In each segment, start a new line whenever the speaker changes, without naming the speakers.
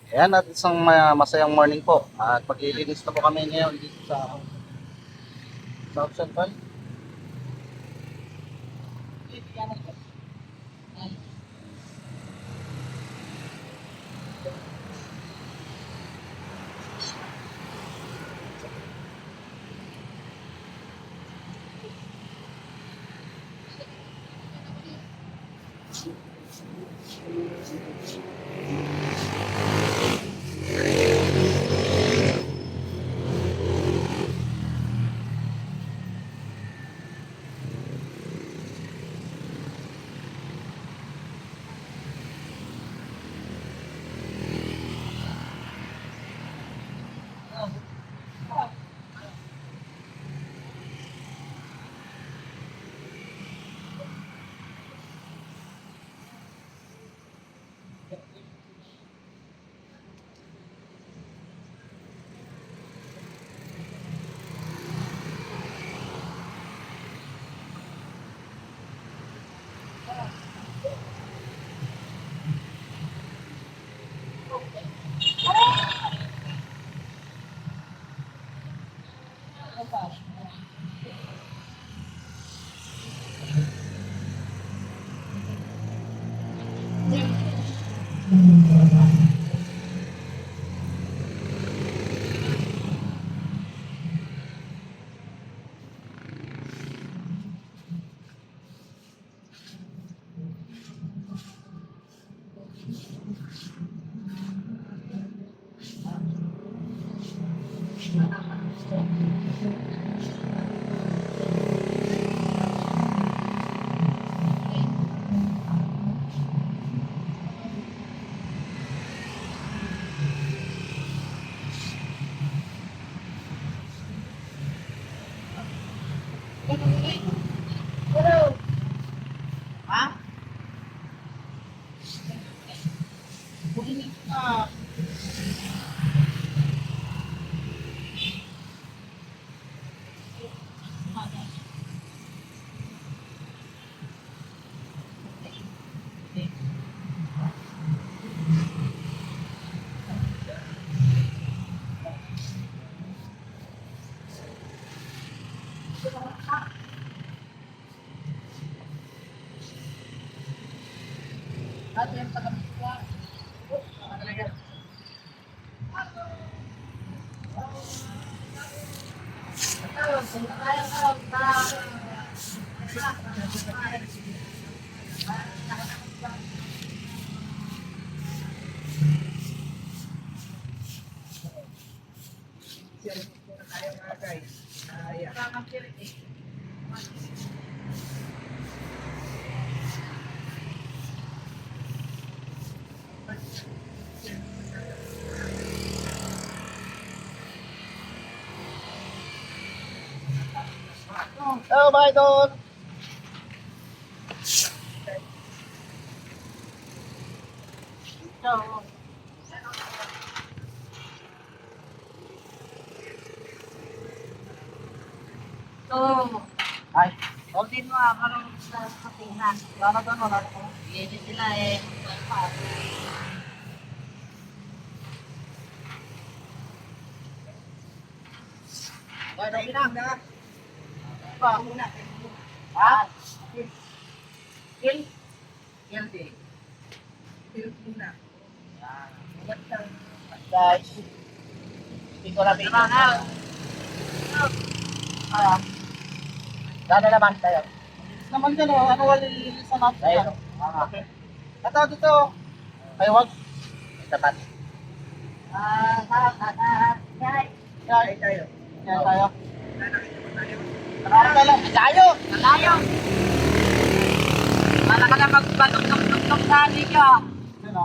Ayan, at isang masayang morning po. At maglilinis na po kami ngayon dito sa Ocean Park. Hello, bye doon.
Oo.
Ay,
Holdin mo ah, karong sa kapihan.
wala doon, wala doon.
Hindi sila eh.
Bye, dahil na.
Pa, muna.
Ha?
Kill.
Guilty.
Kill muna.
Guys, hindi ko lang
Tara na.
Dada naman tayo. Naman dyan o, ano walilisan natin? Tayo. Okay. Ito, dito. Ay, wag. Tapat.
Yay.
Yay tayo. Yay tayo. Nakakita lang. Tayo!
Nalayo. Wala ka na magbatok-tok-tok sa video.
Yun o.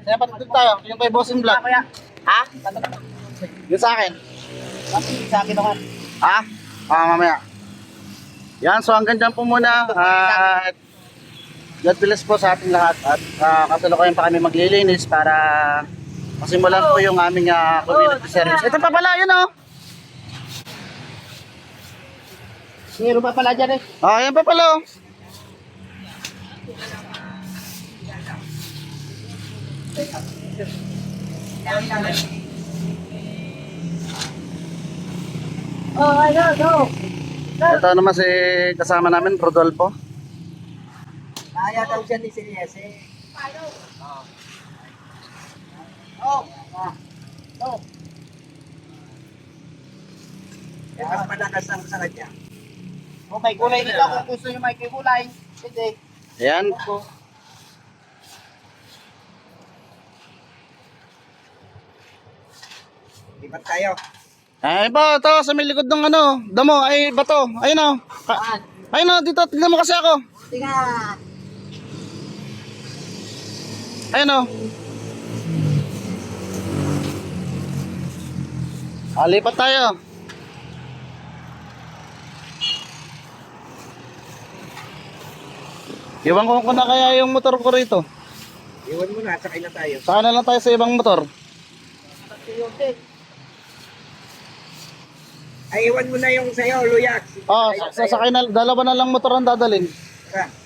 Kaya patutog tayo. Yung kay Bossing Vlog. Ha? Yung sa akin. Sa akin ako. Ha? Mamaya. Yan, so hanggang dyan po muna. At God bless po sa ating lahat. At kasalukuyan pa kami maglilinis para masimulan po yung aming community service. Ito pa pala, yun o.
Meron pa pala dyan eh.
Yan pa pala o.
Oh, ano, no.
Ito naman si kasama namin, Rodolfo.
Kaya daw siya ni Siliese. Oh. Oh. Eh, mas malakas ang sa kanya. Oh, may kulay dito kung gusto niyo may kulay. Hindi.
Ayan.
Lipat tayo.
Ay ba, ito sa may likod ng ano, damo, ay bato. Ayun o. Ayun o, dito, tignan mo kasi ako.
Tingnan.
Ayun o. Lipat tayo. Iwan ko na kaya yung motor ko rito.
Iwan mo na, sakay na tayo.
Saka na lang tayo sa ibang motor.
Ay, iwan mo na yung sa'yo, luyak.
Sasakay na, dalawa na lang motor ang dadalhin.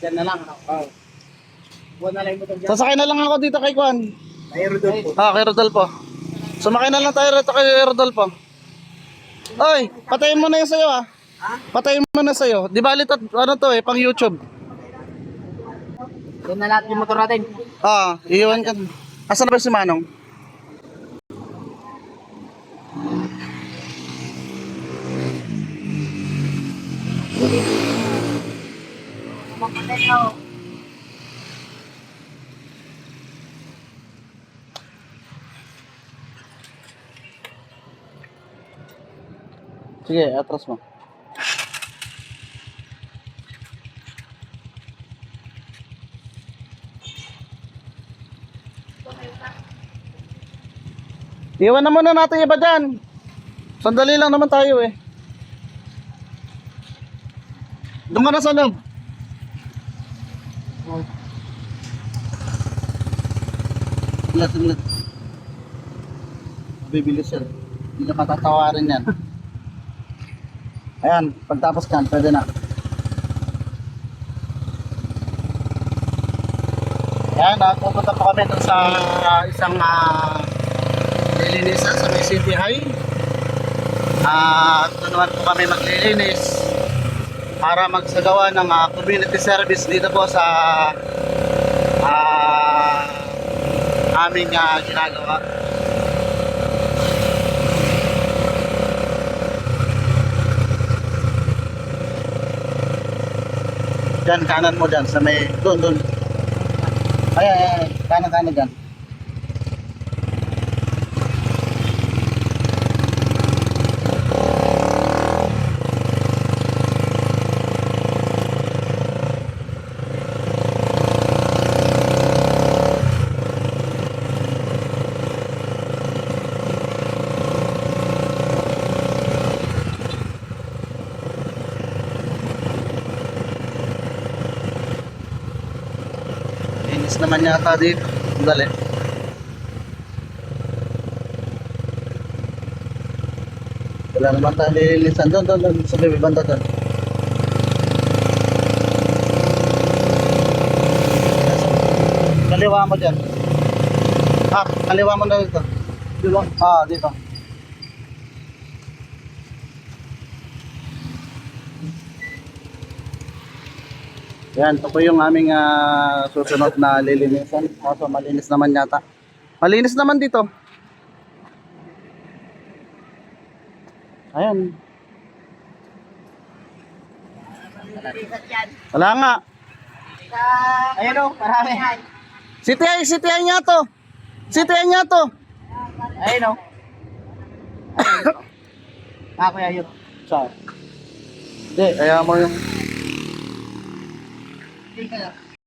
Diyan na lang. Oh. Iwan na lang yung motor dyan.
Sasakay na lang ako dito kay Juan.
Ay, Rodolfo.
Kay Rodolfo. Sumakay na lang tayo rito kay Rodolfo. Oy, patayin mo na yung sayo ah.
Ha?
Patayin mo na sayo. Di ba ito, ano to pang YouTube.
Doon na lahat yung motor natin.
Iiwan ka. Asan na ba si Manong? Sige, atras mo. Iwan na muna natin iba dyan. Sandali lang naman tayo eh. Doon ka na sa loob. Tingnan. Bibilis yan. Hindi na patatawarin yan. Ayan, pagtapos kan, pwede na. Ayan, pupunta po kami dun sa isang lilinisan sa may City High. Ito naman po kami maglilinis para magsagawa ng community service dito po sa aming ginagawa. Diyan, kanan mo dyan, sa may, doon. Ay, kanan dyan. Inis naman yata dito. Dali. Wala naman tayo nililisan. Doon. Sa may banda doon. Kaliwa mo dyan. Kaliwa mo na dito. Dito. Yan, ito po yung aming susunod na lilinisan. Kaso malinis naman yata. Malinis naman dito. Ayan. Wala nga.
Ayan o, marami.
City High nga to.
Ayan o. Kuya yun.
Saan? Hindi, kaya mo yung...
Hindi ka.